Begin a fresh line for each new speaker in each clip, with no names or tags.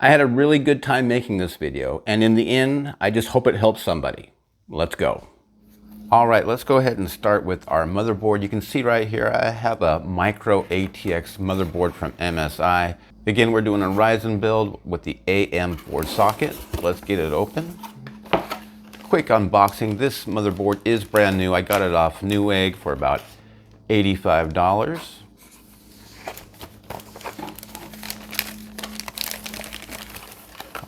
I had a really good time making this video, and in the end, I just hope it helps somebody. Let's go. All right, let's go ahead and start with our motherboard. You can see right here, I have a micro ATX motherboard from MSI. Again, we're doing a Ryzen build with the AM4 socket. Let's get it open. Quick unboxing. This motherboard is brand new. I got it off Newegg for about $85.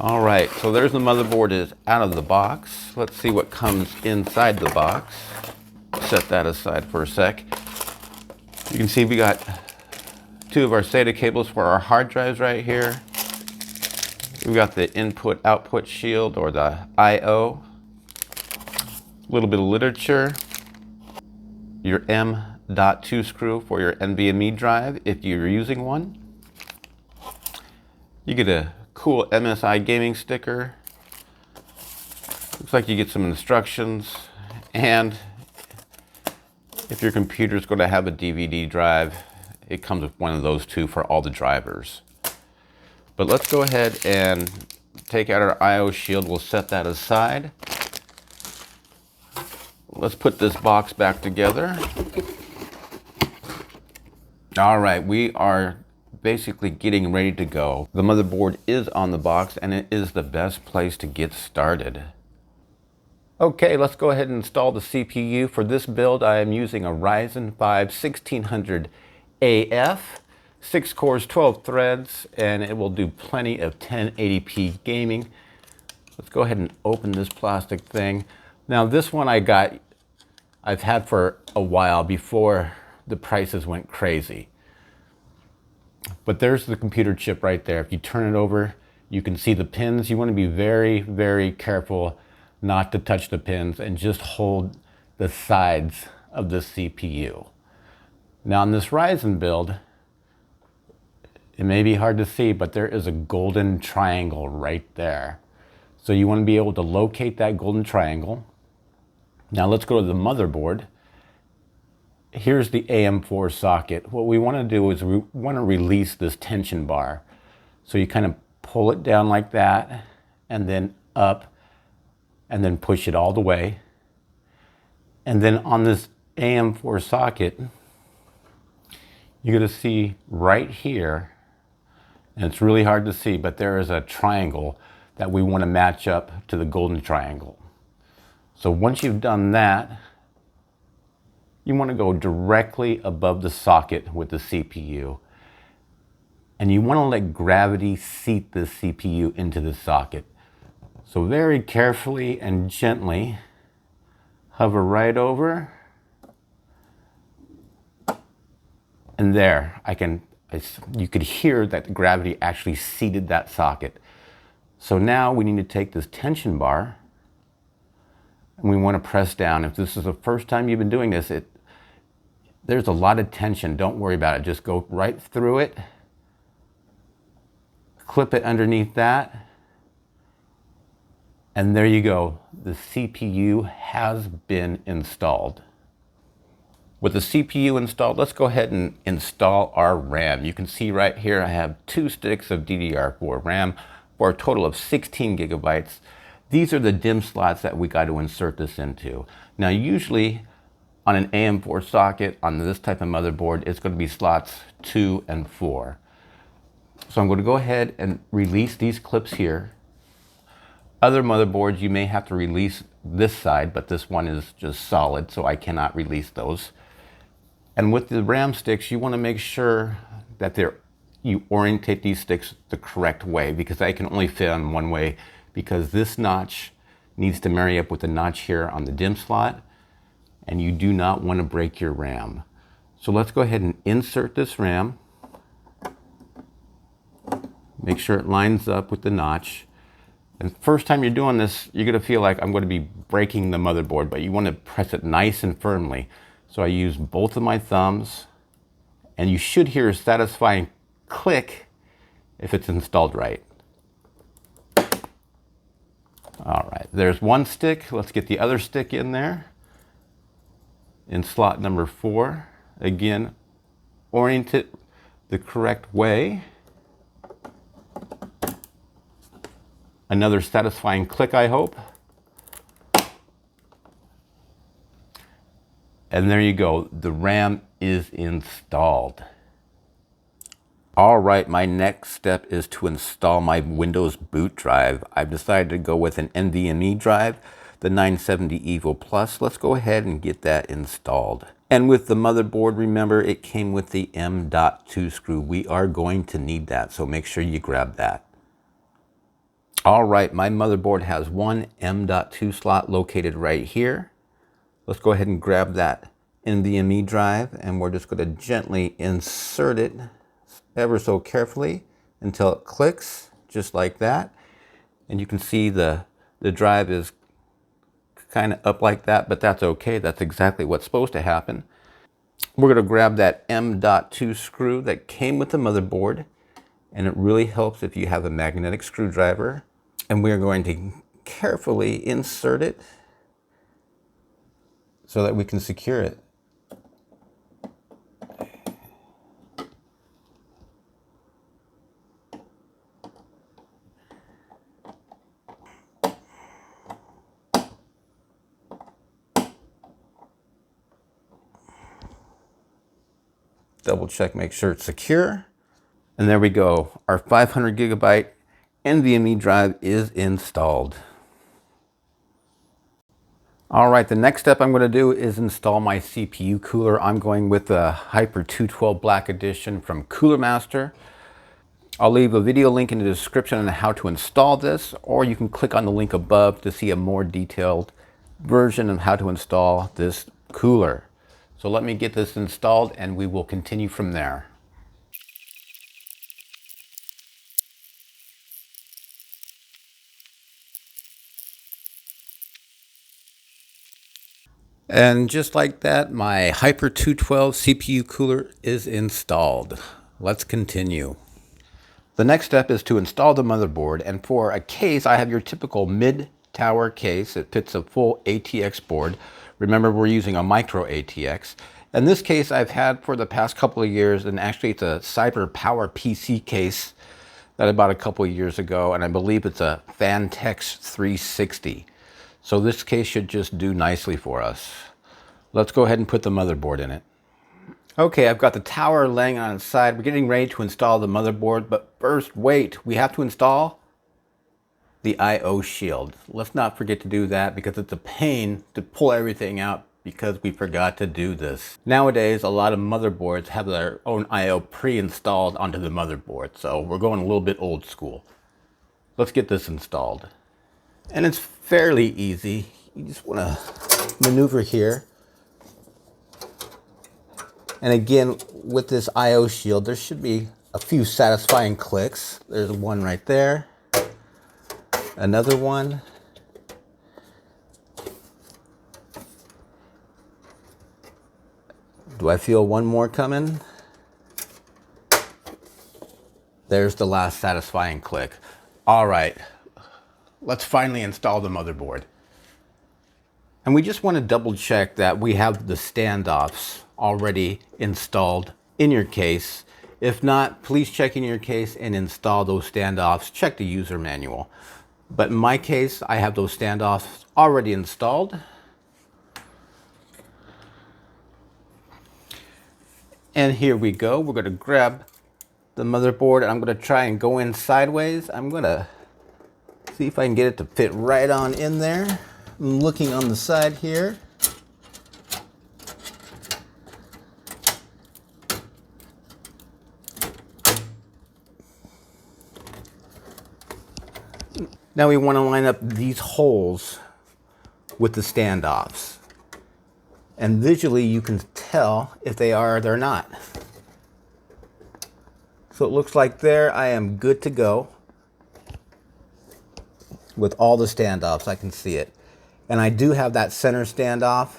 All right, so there's the motherboard is out of the box. Let's see what comes inside the box. Set that aside for a sec. You can see we got two of our SATA cables for our hard drives right here. We've got the input-output shield, or the I/O. A little bit of literature. Your M.2 screw for your NVMe drive if you're using one. You get a cool MSI gaming sticker. Looks like you get some instructions, and if your computer is going to have a DVD drive, it comes with one of those two for all the drivers. But let's go ahead and take out our I/O shield. We'll set that aside. Let's put this box back together. All right, we are basically getting ready to go. The motherboard is on the box, and it is the best place to get started. Okay, let's go ahead and install the CPU. For this build, I am using a Ryzen 5 1600AF, 6 cores, 12 threads, and it will do plenty of 1080p gaming. Let's go ahead and open this plastic thing. Now this one I've had for a while before the prices went crazy. But there's the computer chip right there. If you turn it over, you can see the pins. You want to be very, very careful not to touch the pins and just hold the sides of the CPU. Now on this Ryzen build, it may be hard to see, but there is a golden triangle right there. So you want to be able to locate that golden triangle. Now let's go to the motherboard. Here's the AM4 socket. What we want to do is we want to release this tension bar. So you kind of pull it down like that, and then up, and then push it all the way. And then on this AM4 socket, you're going to see right here, and it's really hard to see, but there is a triangle that we want to match up to the golden triangle. So once you've done that, you want to go directly above the socket with the CPU. And you want to let gravity seat the CPU into the socket. So very carefully and gently hover right over. And there, you could hear that the gravity actually seated that socket. So now we need to take this tension bar, and we want to press down. If this is the first time you've been doing this, there's a lot of tension. Don't worry about it. Just go right through it. Clip it underneath that. And there you go. The CPU has been installed. With the CPU installed, let's go ahead and install our RAM. You can see right here I have 2 sticks of DDR4 RAM for a total of 16 gigabytes. These are the DIMM slots that we got to insert this into. Now usually on an AM4 socket, on this type of motherboard, it's going to be slots 2 and 4. So I'm going to go ahead and release these clips here. Other motherboards, you may have to release this side, but this one is just solid, so I cannot release those. And with the RAM sticks, you want to make sure that you orientate these sticks the correct way, because they can only fit on one way, because this notch needs to marry up with the notch here on the DIMM slot, and you do not want to break your RAM. So let's go ahead and insert this RAM. Make sure it lines up with the notch. And first time you're doing this, you're going to feel like I'm going to be breaking the motherboard, but you want to press it nice and firmly. So I use both of my thumbs, and you should hear a satisfying click if it's installed right. All right, there's one stick. Let's get the other stick in there. In slot number 4. Again, orient it the correct way. Another satisfying click, I hope. And there you go, the RAM is installed. All right, my next step is to install my Windows boot drive. I've decided to go with an NVMe drive, the 970 EVO Plus. Let's go ahead and get that installed. And with the motherboard, remember, it came with the M.2 screw. We are going to need that, so make sure you grab that. All right, my motherboard has one M.2 slot located right here. Let's go ahead and grab that NVMe drive, and we're just going to gently insert it ever so carefully until it clicks, just like that. And you can see the drive is kind of up like that, but that's okay. That's exactly what's supposed to happen. We're going to grab that M.2 screw that came with the motherboard, and it really helps if you have a magnetic screwdriver. And we are going to carefully insert it so that we can secure it. Double check, make sure it's secure. And there we go. Our 500 gigabyte NVMe drive is installed. All right, the next step I'm going to do is install my CPU cooler. I'm going with the Hyper 212 Black Edition from Cooler Master. I'll leave a video link in the description on how to install this, or you can click on the link above to see a more detailed version of how to install this cooler. So let me get this installed and we will continue from there. And just like that, my Hyper 212 CPU cooler is installed. Let's continue. The next step is to install the motherboard, and for a case, I have your typical mid-tower case. It fits a full ATX board. Remember, we're using a micro ATX. And this case I've had for the past couple of years, and actually it's a Cyber Power PC case that I bought a couple of years ago, and I believe it's a Fantex 360. So this case should just do nicely for us. Let's go ahead and put the motherboard in it. Okay, I've got the tower laying on its side. We're getting ready to install the motherboard, but first, wait, we have to install the I/O shield. Let's not forget to do that because it's a pain to pull everything out because we forgot to do this. Nowadays, a lot of motherboards have their own I/O pre-installed onto the motherboard, so we're going a little bit old school. Let's get this installed. And it's fairly easy. You just want to maneuver here. And again, with this I/O shield, there should be a few satisfying clicks. There's one right there. Another one. Do I feel one more coming? There's the last satisfying click. All right, let's finally install the motherboard. And we just want to double check that we have the standoffs already installed in your case. If not, please check in your case and install those standoffs. Check the user manual. But in my case, I have those standoffs already installed. And here we go. We're going to grab the motherboard and I'm going to try and go in sideways. I'm going to see if I can get it to fit right on in there. I'm looking on the side here. Now we want to line up these holes with the standoffs. And visually you can tell if they are or they're not. So it looks like there I am good to go with all the standoffs. I can see it. And I do have that center standoff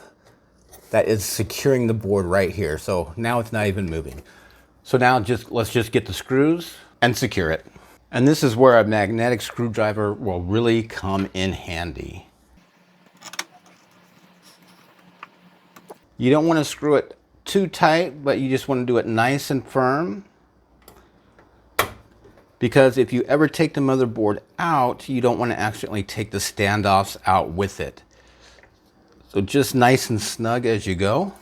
that is securing the board right here. So now it's not even moving. So now let's just get the screws and secure it. And this is where a magnetic screwdriver will really come in handy. You don't want to screw it too tight, but you just want to do it nice and firm. because if you ever take the motherboard out, you don't want to accidentally take the standoffs out with it. So just nice and snug as you go.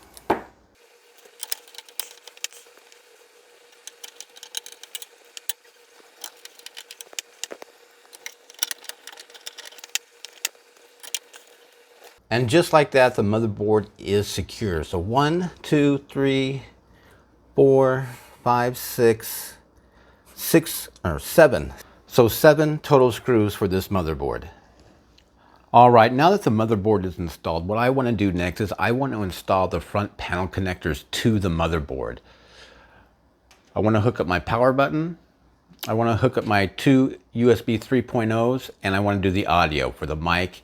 And just like that, the motherboard is secure. So 1, 2, 3, 4, 5, 6, 7. So 7 total screws for this motherboard. All right, now that the motherboard is installed, what I want to do next is I want to install the front panel connectors to the motherboard. I want to hook up my power button. I want to hook up my 2 USB 3.0s, and I want to do the audio for the mic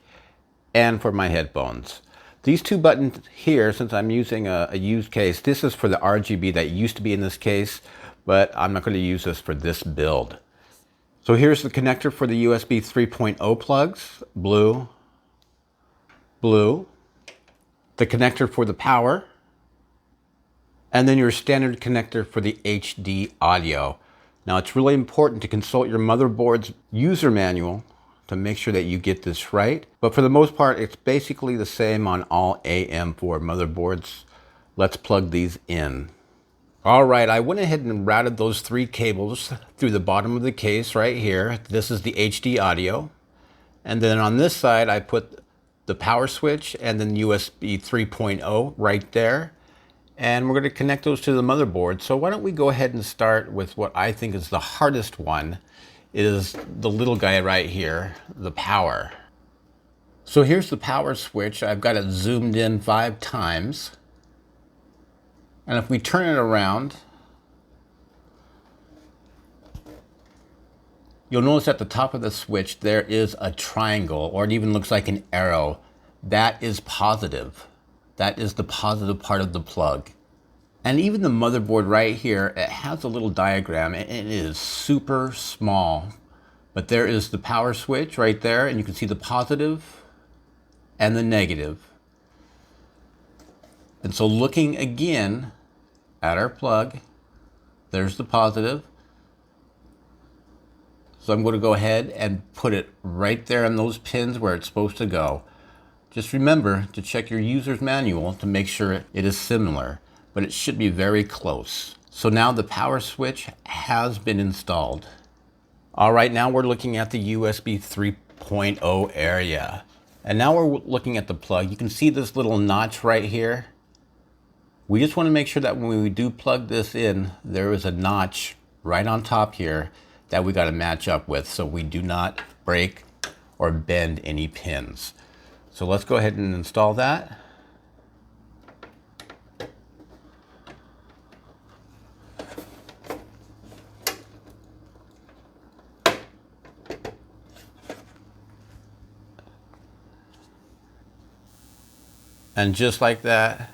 and for my headphones. These 2 buttons here, since I'm using a used case, this is for the RGB that used to be in this case, but I'm not going to use this for this build. So here's the connector for the USB 3.0 plugs, blue, blue, the connector for the power, and then your standard connector for the HD audio. Now it's really important to consult your motherboard's user manual to make sure that you get this right. But for the most part, it's basically the same on all AM4 motherboards. Let's plug these in. All right, I went ahead and routed those 3 cables through the bottom of the case right here. This is the HD audio. And then on this side, I put the power switch and then USB 3.0 right there. And we're going to connect those to the motherboard. So why don't we go ahead and start with what I think is the hardest one, is the little guy right here, the power. So here's the power switch. I've got it zoomed in 5 times. And if we turn it around, you'll notice at the top of the switch there is a triangle, or it even looks like an arrow. That is positive. That is the positive part of the plug. And even the motherboard right here, it has a little diagram. It is super small, but there is the power switch right there, and you can see the positive and the negative. And so looking again at our plug, there's the positive. So I'm going to go ahead and put it right there on those pins where it's supposed to go. Just remember to check your user's manual to make sure it is similar, but it should be very close. So now the power switch has been installed. All right, now we're looking at the USB 3.0 area. And now we're looking at the plug. You can see this little notch right here. We just want to make sure that when we do plug this in, there is a notch right on top here that we got to match up with so we do not break or bend any pins. So let's go ahead and install that. And just like that,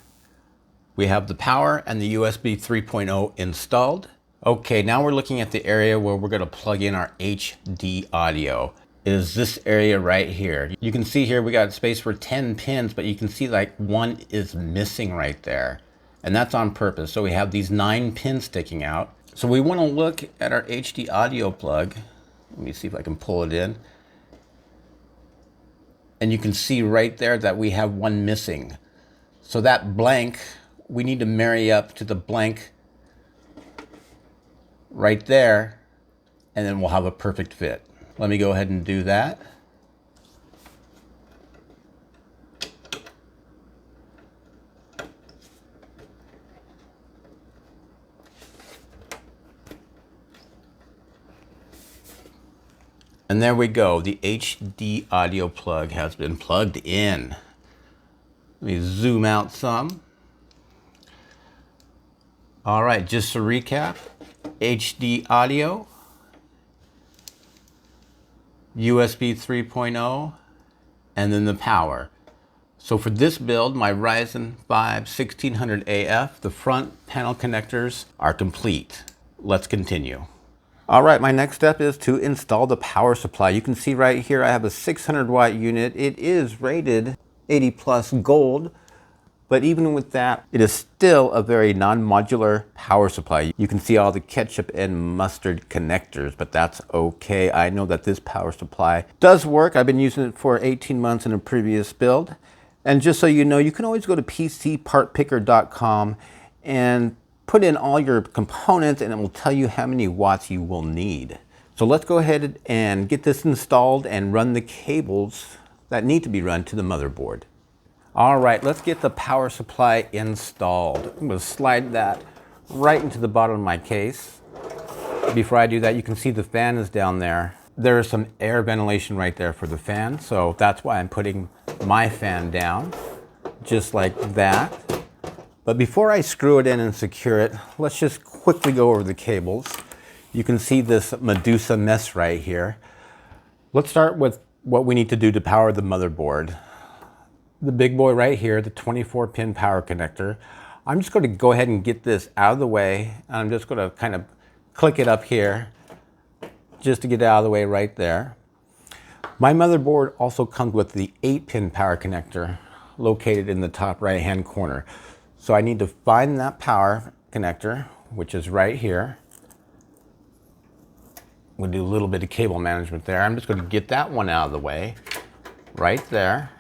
we have the power and the USB 3.0 installed. Okay, now we're looking at the area where we're going to plug in our HD audio. It is this area right here. You can see here we got space for 10 pins, but you can see like 1 is missing right there. And that's on purpose. So we have these 9 pins sticking out. So we want to look at our HD audio plug. Let me see if I can pull it in. And you can see right there that we have 1 missing. So that blank, we need to marry up to the blank right there, and then we'll have a perfect fit. Let me go ahead and do that. And there we go. The HD audio plug has been plugged in. Let me zoom out some. All right, just to recap, HD audio, USB 3.0, and then the power. So for this build, my Ryzen 5 1600AF, the front panel connectors are complete. Let's continue. All right, my next step is to install the power supply. You can see right here I have a 600 watt unit. It is rated 80 plus gold, But even with that, it is still a very non-modular power supply. You can see all the ketchup and mustard connectors, but that's okay. I know that this power supply does work. I've been using it for 18 months in a previous build. And just so you know, you can always go to pcpartpicker.com and put in all your components and it will tell you how many watts you will need. So let's go ahead and get this installed and run the cables that need to be run to the motherboard. All right, let's get the power supply installed. I'm going to slide that right into the bottom of my case. Before I do that, you can see the fan is down there. There is some air ventilation right there for the fan, so that's why I'm putting my fan down, just like that. But before I screw it in and secure it, let's just quickly go over the cables. You can see this Medusa mess right here. Let's start with what we need to do to power the motherboard. The big boy right here, the 24-pin power connector. I'm just going to go ahead and get this out of the way. And I'm just going to kind of click it up here just to get it out of the way right there. My motherboard also comes with the 8-pin power connector located in the top right-hand corner. So I need to find that power connector, which is right here. We'll do a little bit of cable management there. I'm just going to get that one out of the way, right there.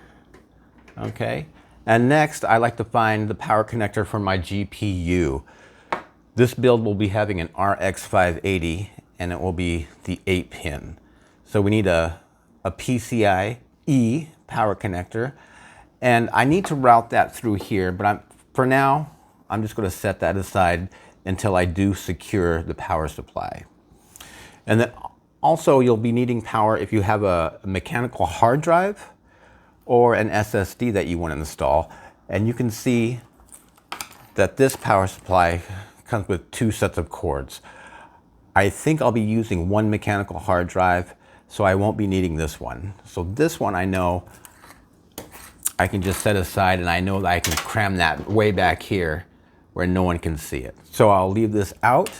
Okay. And next, I like to find the power connector for my GPU. This build will be having an RX 580, and it will be the 8-pin. So we need a PCIe power connector, and I need to route that through here, but for now, I'm just going to set that aside until I do secure the power supply. And then also you'll be needing power if you have a mechanical hard drive or an SSD that you want to install. And you can see that this power supply comes with 2 sets of cords. I think I'll be using one mechanical hard drive, so I won't be needing this one. So this one I know I can just set aside, and I know that I can cram that way back here where no one can see it. So I'll leave this out.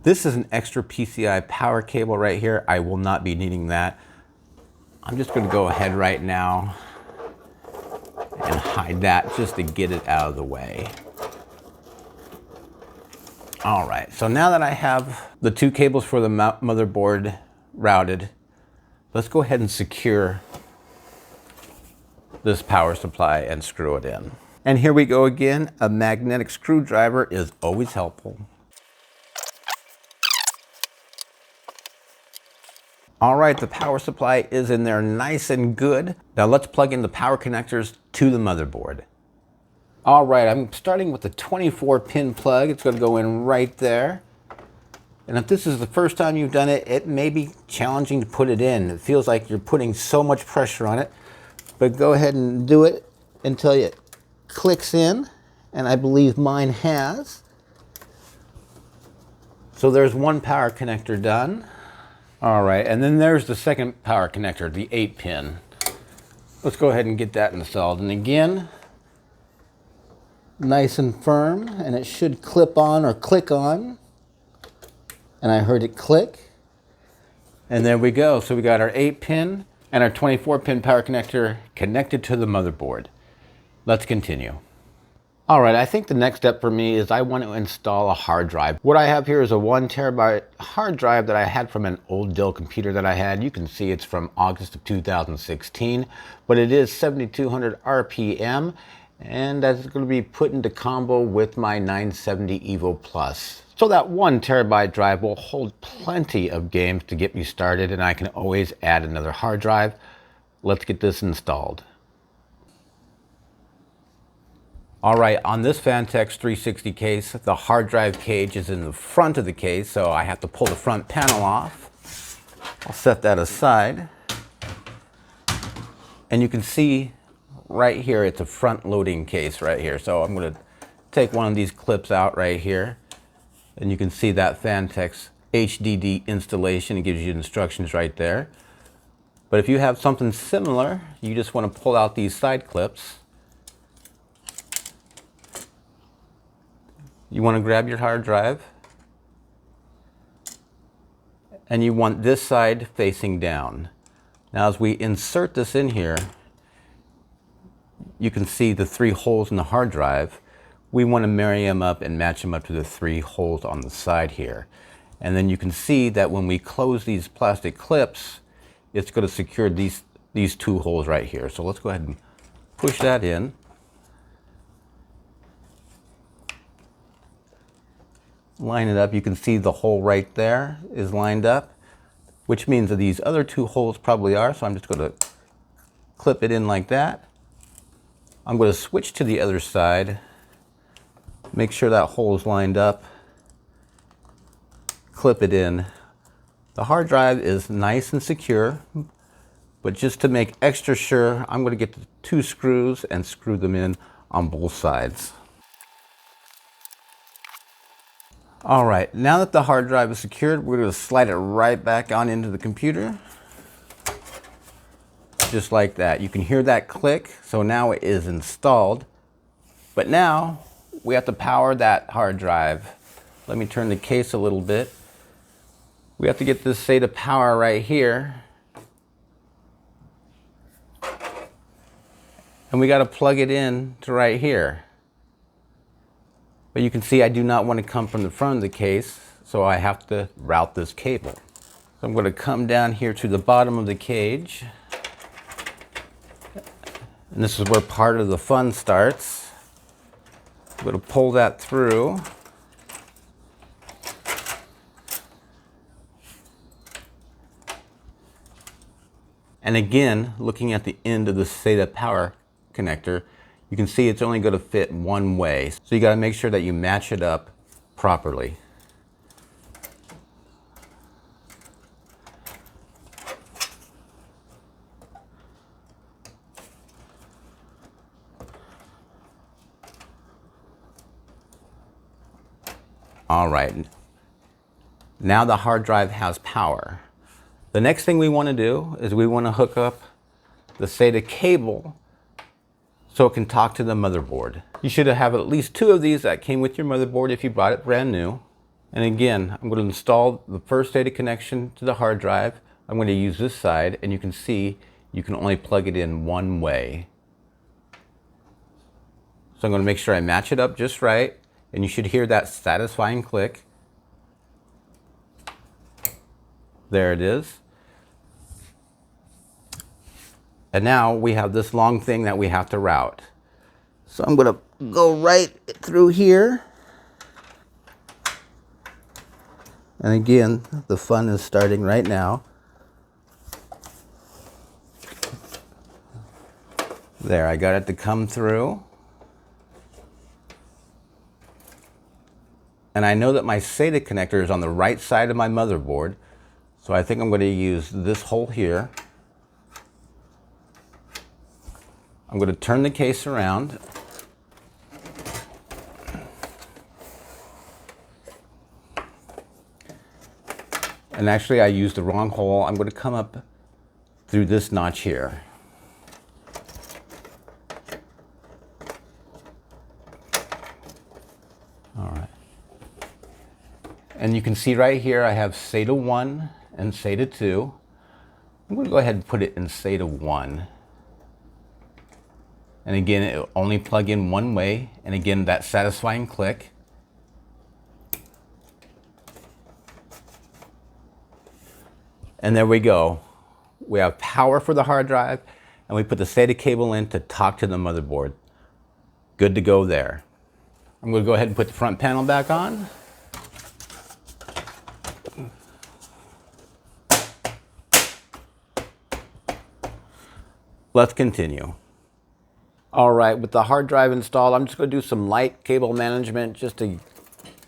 This is an extra PCI power cable right here. I will not be needing that. I'm just going to go ahead right now and hide that just to get it out of the way. All right, so now that I have the 2 cables for the motherboard routed, let's go ahead and secure this power supply and screw it in. And here we go again. A magnetic screwdriver is always helpful. All right, the power supply is in there nice and good. Now let's plug in the power connectors to the motherboard. All right, I'm starting with the 24-pin plug. It's going to go in right there. And if this is the first time you've done it, it may be challenging to put it in. It feels like you're putting so much pressure on it. But go ahead and do it until it clicks in. And I believe mine has. So there's one power connector done. All right, and then there's the second power connector, the 8-pin. Let's go ahead and get that installed. And again, nice and firm, and it should clip on or click on. And I heard it click. And there we go. So we got our 8-pin and our 24-pin power connector connected to the motherboard. Let's continue. All right, I think the next step for me is I want to install a hard drive. What I have here is a 1 terabyte hard drive that I had from an old Dell computer that I had. You can see it's from August of 2016, but it is 7200 RPM, and that's going to be put into combo with my 970 Evo Plus. So that 1 terabyte drive will hold plenty of games to get me started, and I can always add another hard drive. Let's get this installed. All right, on this Fantex 360 case, the hard drive cage is in the front of the case, so I have to pull the front panel off. I'll set that aside. And you can see right here, it's a front loading case right here. So I'm going to take one of these clips out right here, and you can see that Fantex HDD installation. It gives you instructions right there. But if you have something similar, you just want to pull out these side clips. You want to grab your hard drive, and you want this side facing down. Now as we insert this in here, you can see the 3 holes in the hard drive. We want to marry them up and match them up to the 3 holes on the side here. And then you can see that when we close these plastic clips, it's going to secure these 2 holes right here. So let's go ahead and push that in. Line it up. You can see the hole right there is lined up, which means that these other 2 holes probably are. So I'm just going to clip it in like that. I'm going to switch to the other side, make sure that hole is lined up, clip it in. The hard drive is nice and secure, but just to make extra sure, I'm going to get the 2 screws and screw them in on both sides. All right, now that the hard drive is secured, we're going to slide it right back on into the computer. Just like that. You can hear that click, so now it is installed. But now we have to power that hard drive. Let me turn the case a little bit. We have to get this SATA power right here. And we got to plug it in to right here. But you can see I do not want to come from the front of the case, so I have to route this cable. So I'm going to come down here to the bottom of the cage. And this is where part of the fun starts. I'm going to pull that through. And again, looking at the end of the SATA power connector, you can see it's only going to fit one way. So you got to make sure that you match it up properly. All right, now the hard drive has power. The next thing we want to do is we want to hook up the SATA cable so it can talk to the motherboard. You should have at least 2 of these that came with your motherboard if you bought it brand new. And again, I'm going to install the first SATA connection to the hard drive. I'm going to use this side, and you can see you can only plug it in one way. So I'm going to make sure I match it up just right. And you should hear that satisfying click. There it is. And now we have this long thing that we have to route. So I'm going to go right through here. And again, the fun is starting right now. There, I got it to come through. And I know that my SATA connector is on the right side of my motherboard. So I think I'm going to use this hole here. I'm going to turn the case around. And actually I used the wrong hole. I'm going to come up through this notch here. All right. And you can see right here I have SATA 1 and SATA 2. I'm going to go ahead and put it in SATA 1. And again, it will only plug in one way. And again, that satisfying click. And there we go. We have power for the hard drive, and we put the SATA cable in to talk to the motherboard. Good to go there. I'm going to go ahead and put the front panel back on. Let's continue. All right, with the hard drive installed, I'm just going to do some light cable management just to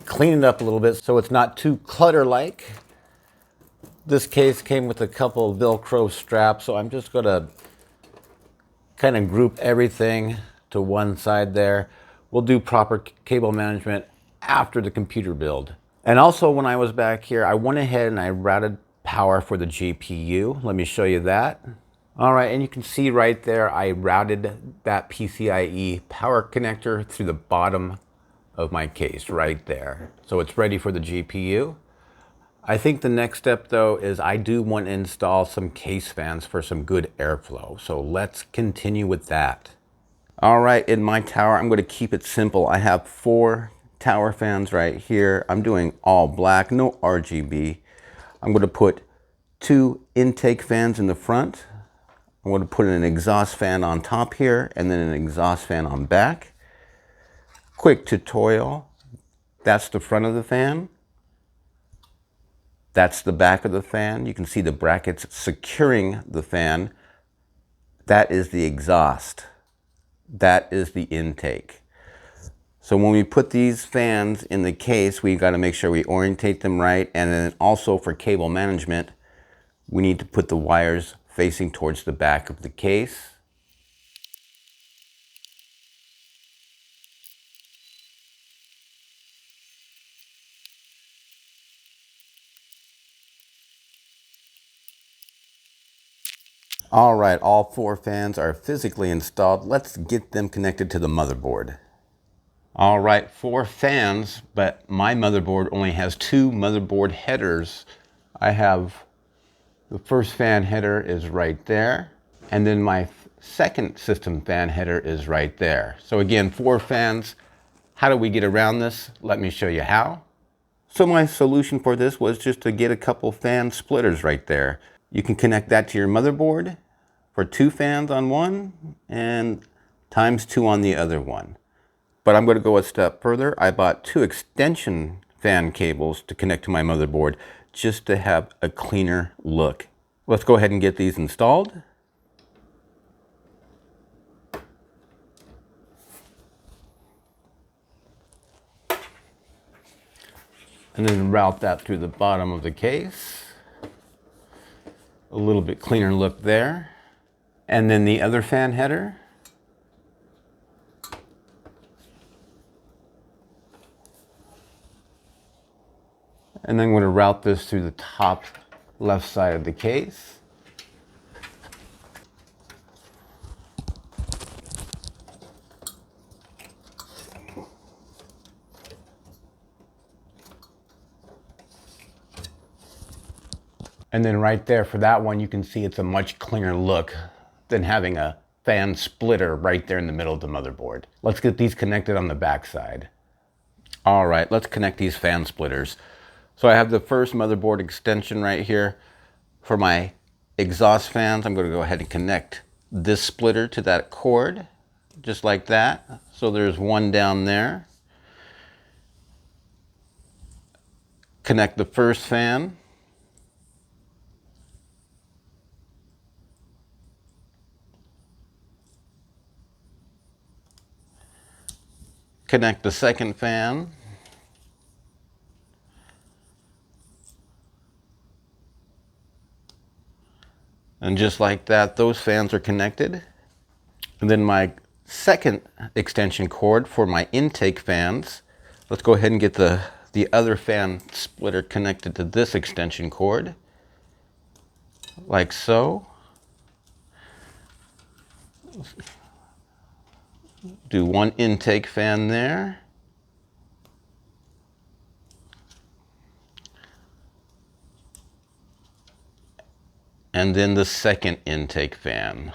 clean it up a little bit so it's not too clutter-like. This case came with a couple of Velcro straps, so I'm just going to kind of group everything to one side there. We'll do proper cable management after the computer build. And also, when I was back here, I went ahead and I routed power for the GPU. Let me show you that. All right, and you can see right there, I routed that PCIe power connector through the bottom of my case right there. So it's ready for the GPU. I think the next step though is I do want to install some case fans for some good airflow. So let's continue with that. All right, in my tower, I'm going to keep it simple. I have 4 tower fans right here. I'm doing all black, no RGB. I'm going to put 2 intake fans in the front. I'm going to put an exhaust fan on top here and then an exhaust fan on back. Quick tutorial. That's the front of the fan. That's the back of the fan. You can see the brackets securing the fan. That is the exhaust. That is the intake. So when we put these fans in the case, we've got to make sure we orientate them right. And then also for cable management, we need to put the wires facing towards the back of the case. All right, all 4 fans are physically installed. Let's get them connected to the motherboard. All right, 4 fans, but my motherboard only has 2 motherboard headers. I have the first fan header is right there, and then my second system fan header is right there. So again, 4 fans. How do we get around this? Let me show you how. So my solution for this was just to get a couple fan splitters right there. You can connect that to your motherboard for 2 fans on one and times 2 on the other one. But I'm going to go a step further. I bought 2 extension fan cables to connect to my motherboard just to have a cleaner look. Let's go ahead and get these installed. And then route that through the bottom of the case. A little bit cleaner look there. And then the other fan header. And then I'm going to route this through the top left side of the case. And then right there for that one, you can see it's a much cleaner look than having a fan splitter right there in the middle of the motherboard. Let's get these connected on the back side. All right, let's connect these fan splitters. So I have the first motherboard extension right here. For my exhaust fans, I'm going to go ahead and connect this splitter to that cord, just like that. So there's one down there. Connect the first fan. Connect the second fan. And just like that, those fans are connected. And then my second extension cord for my intake fans. Let's go ahead and get the other fan splitter connected to this extension cord. Like so. Do one intake fan there. And then the second intake fan.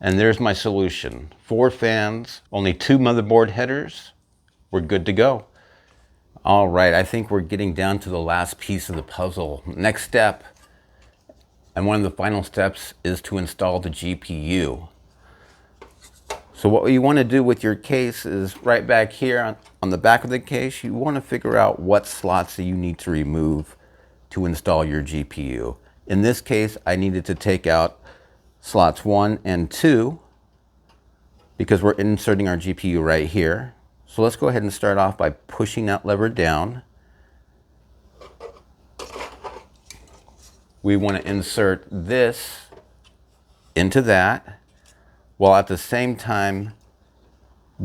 And there's my solution. 4 fans, only 2 motherboard headers. We're good to go. All right, I think we're getting down to the last piece of the puzzle. Next step, and one of the final steps, is to install the GPU. So what you want to do with your case is right back here on the back of the case, you want to figure out what slots that you need to remove to install your GPU. In this case, I needed to take out slots 1 and 2 because we're inserting our GPU right here. So let's go ahead and start off by pushing that lever down. We want to insert this into that, while at the same time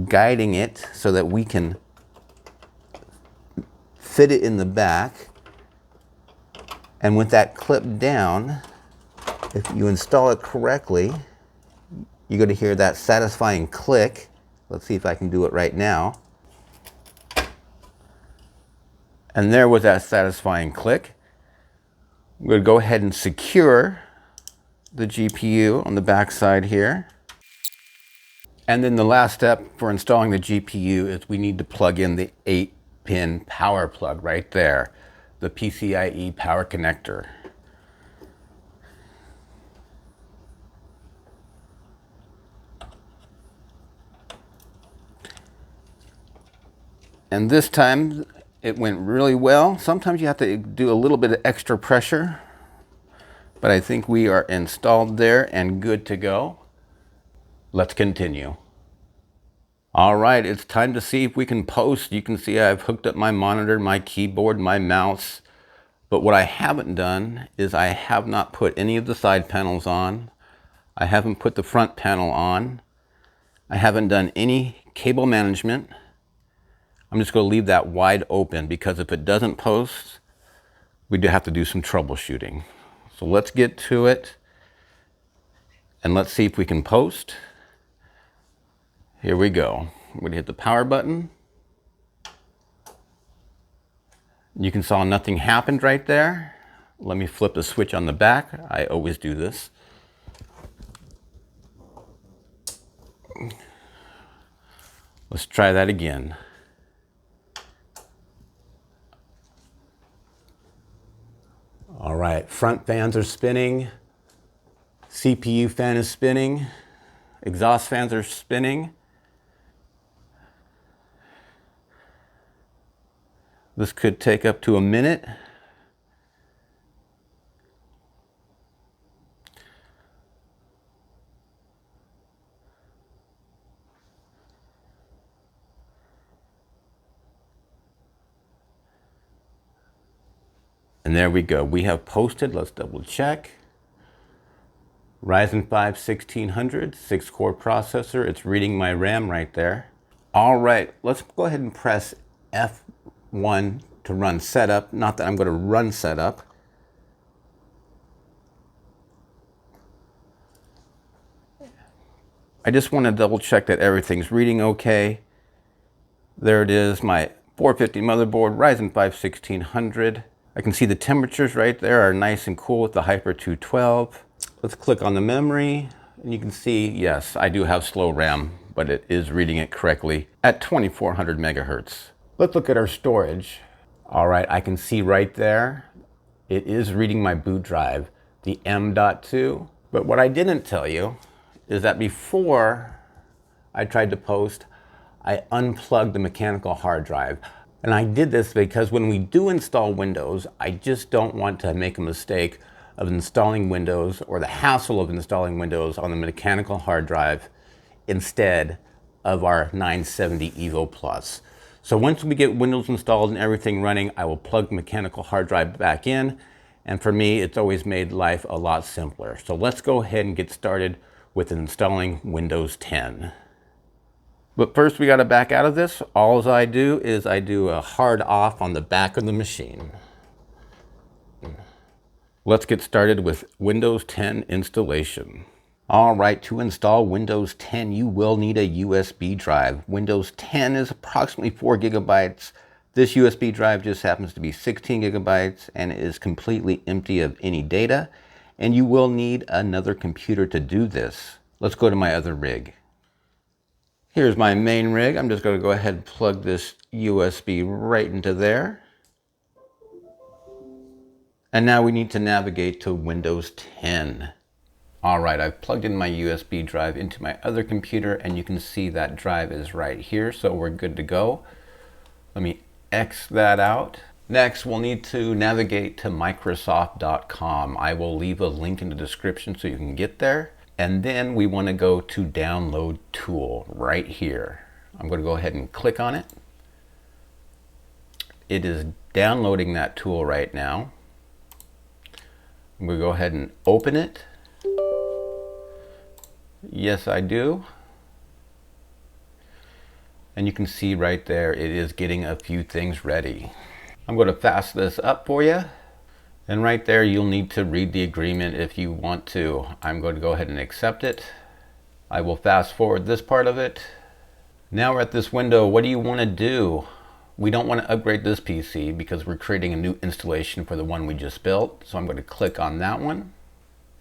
guiding it so that we can fit it in the back. And with that clip down, if you install it correctly, you're going to hear that satisfying click. Let's see if I can do it right now. And there was that satisfying click. I'm going to go ahead and secure the GPU on the back side here. And then the last step for installing the GPU is we need to plug in the 8-pin power plug right there, the PCIe power connector. And this time it went really well. Sometimes you have to do a little bit of extra pressure, but I think we are installed there and good to go. Let's continue. All right, it's time to see if we can post. You can see I've hooked up my monitor, my keyboard, my mouse, but what I haven't done is I have not put any of the side panels on. I haven't put the front panel on. I haven't done any cable management. I'm just going to leave that wide open because if it doesn't post, we do have to do some troubleshooting. So let's get to it and let's see if we can post. Here we go. I'm going to hit the power button. You can saw nothing happened right there. Let me flip the switch on the back. I always do this. Let's try that again. All right, front fans are spinning. CPU fan is spinning. Exhaust fans are spinning. This could take up to a minute. And there we go. We have posted. Let's double check. Ryzen 5 1600, 6-core processor. It's reading my RAM right there. All right, let's go ahead and press F1 to run setup. Not that I'm going to run setup. I just want to double check that everything's reading okay. There it is, my 450 motherboard, Ryzen 5 1600. I can see the temperatures right there are nice and cool with the Hyper 212. Let's click on the memory and you can see, yes, I do have slow RAM, but it is reading it correctly at 2400 megahertz. Let's look at our storage. All right, I can see right there, it is reading my boot drive, the M.2. But what I didn't tell you is that before I tried to post, I unplugged the mechanical hard drive. And I did this because when we do install Windows, I just don't want to make a mistake of installing Windows or the hassle of installing Windows on the mechanical hard drive instead of our 970 Evo Plus. So once we get Windows installed and everything running, I will plug the mechanical hard drive back in. And for me, it's always made life a lot simpler. So let's go ahead and get started with installing Windows 10. But first we got to back out of this. All I do is I do a hard off on the back of the machine. Let's get started with Windows 10 installation. All right, to install Windows 10, you will need a USB drive. Windows 10 is approximately 4 gigabytes. This USB drive just happens to be 16 gigabytes and is completely empty of any data. And you will need another computer to do this. Let's go to my other rig. Here's my main rig. I'm just going to go ahead and plug this USB right into there. And now we need to navigate to Windows 10. All right, I've plugged in my USB drive into my other computer and you can see that drive is right here, so we're good to go. Let me X that out. Next, we'll need to navigate to Microsoft.com. I will leave a link in the description so you can get there. And then we want to go to Download Tool right here. I'm going to go ahead and click on it. It is downloading that tool right now. I'm going to go ahead and open it. Yes, I do. And you can see right there, it is getting a few things ready. I'm going to fast this up for you. And right there, you'll need to read the agreement if you want to. I'm going to go ahead and accept it. I will fast forward this part of it. Now we're at this window. What do you want to do? We don't want to upgrade this PC because we're creating a new installation for the one we just built. So I'm going to click on that one.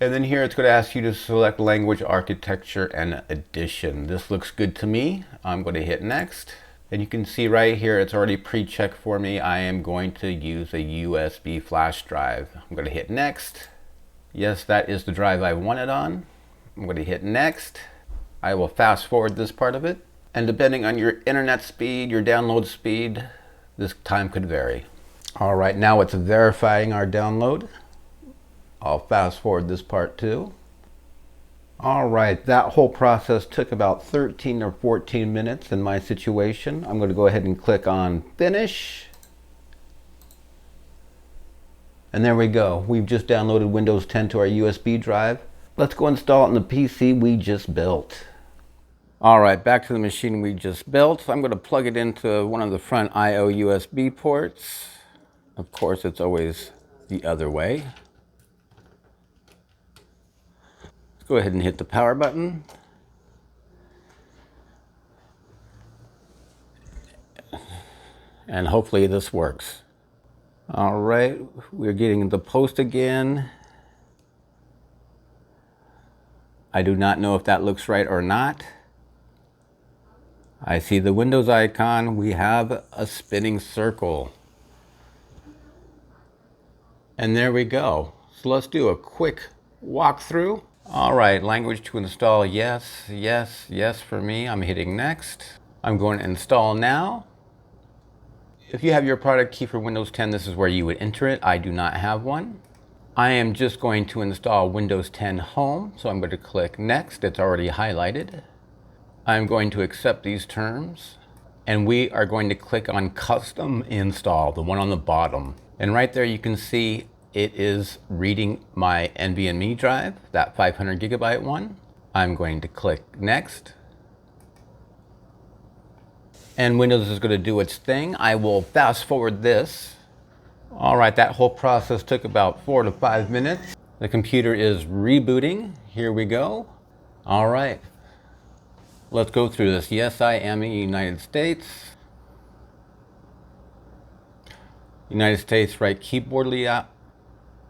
And then here it's going to ask you to select language, architecture, and edition. This looks good to me. I'm going to hit next. And you can see right here, it's already pre-checked for me. I am going to use a USB flash drive. I'm going to hit next. Yes, that is the drive I want it on. I'm going to hit next. I will fast forward this part of it. And depending on your internet speed, your download speed, this time could vary. All right, now it's verifying our download. I'll fast forward this part too. All right, that whole process took about 13 or 14 minutes in my situation. I'm going to go ahead and click on finish. And there we go. We've just downloaded Windows 10 to our USB drive. Let's go install it on the PC we just built. All right, back to the machine we just built. I'm going to plug it into one of the front I/O USB ports. Of course, it's always the other way. Let's go ahead and hit the power button. And hopefully this works. All right, we're getting the post again. I do not know if that looks right or not. I see the Windows icon. We have a spinning circle. And there we go. So let's do a quick walkthrough. All right, language to install, yes, yes, yes for me. I'm hitting next. I'm going to install now. If you have your product key for Windows 10, this is where you would enter it. I do not have one. I am just going to install Windows 10 Home, so I'm going to click Next. It's already highlighted. I'm going to accept these terms, and we are going to click on Custom Install, the one on the bottom. And right there you can see it is reading my NVMe drive, that 500 gigabyte one. I'm going to click Next. And Windows is going to do its thing. I will fast forward this. All right, that whole process took about 4 to 5 minutes. The computer is rebooting. Here we go. All right, let's go through this. Yes, I am in the United States. United States, right keyboard layout.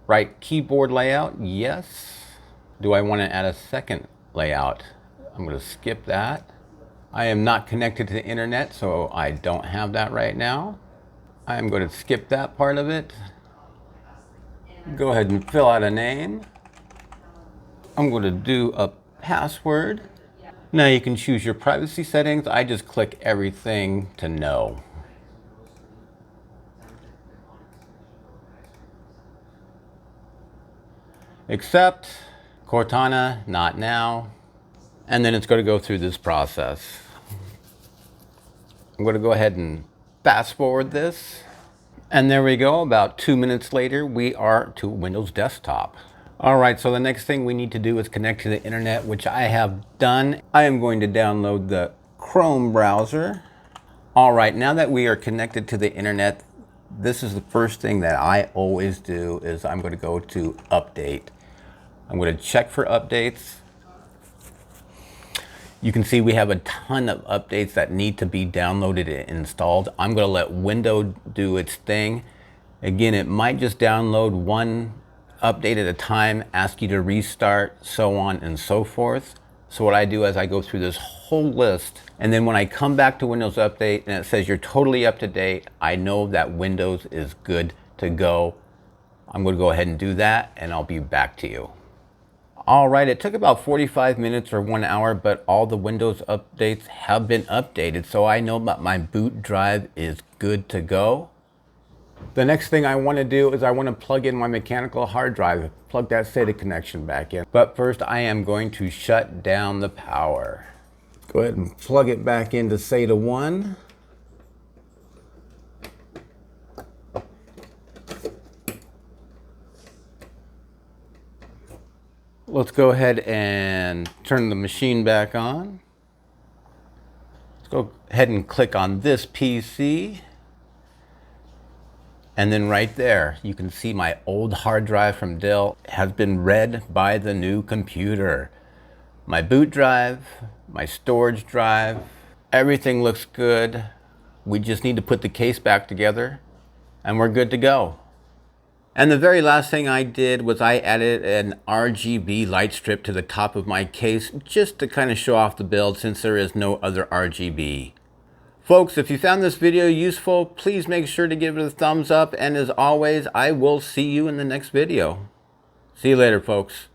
Right keyboard layout, yes. Do I want to add a second layout? I'm going to skip that. I am not connected to the internet, so I don't have that right now. I am going to skip that part of it. Go ahead and fill out a name. I'm going to do a password. Now you can choose your privacy settings. I just click everything to no. Accept. Cortana, not now. And then it's going to go through this process. I'm going to go ahead and fast forward this. And there we go. About 2 minutes later, we are to Windows Desktop. All right, so the next thing we need to do is connect to the internet, which I have done. I am going to download the Chrome browser. All right, now that we are connected to the internet, this is the first thing that I always do is I'm going to go to Update. I'm going to check for updates. You can see we have a ton of updates that need to be downloaded and installed. I'm going to let Windows do its thing. Again, it might just download one update at a time, ask you to restart, so on and so forth. So what I do is I go through this whole list, and then when I come back to Windows Update and it says you're totally up to date, I know that Windows is good to go. I'm going to go ahead and do that, and I'll be back to you. All right, it took about 45 minutes or 1 hour, but all the Windows updates have been updated, so I know that my boot drive is good to go. The next thing I want to do is I want to plug in my mechanical hard drive, plug that SATA connection back in. But first I am going to shut down the power. Go ahead and plug it back into SATA 1. Let's go ahead and turn the machine back on. Let's go ahead and click on this PC. And then right there, you can see my old hard drive from Dell has been read by the new computer. My boot drive, my storage drive, everything looks good. We just need to put the case back together and we're good to go. And the very last thing I did was I added an RGB light strip to the top of my case just to kind of show off the build since there is no other RGB. Folks, if you found this video useful, please make sure to give it a thumbs up, and as always, I will see you in the next video. See you later, folks.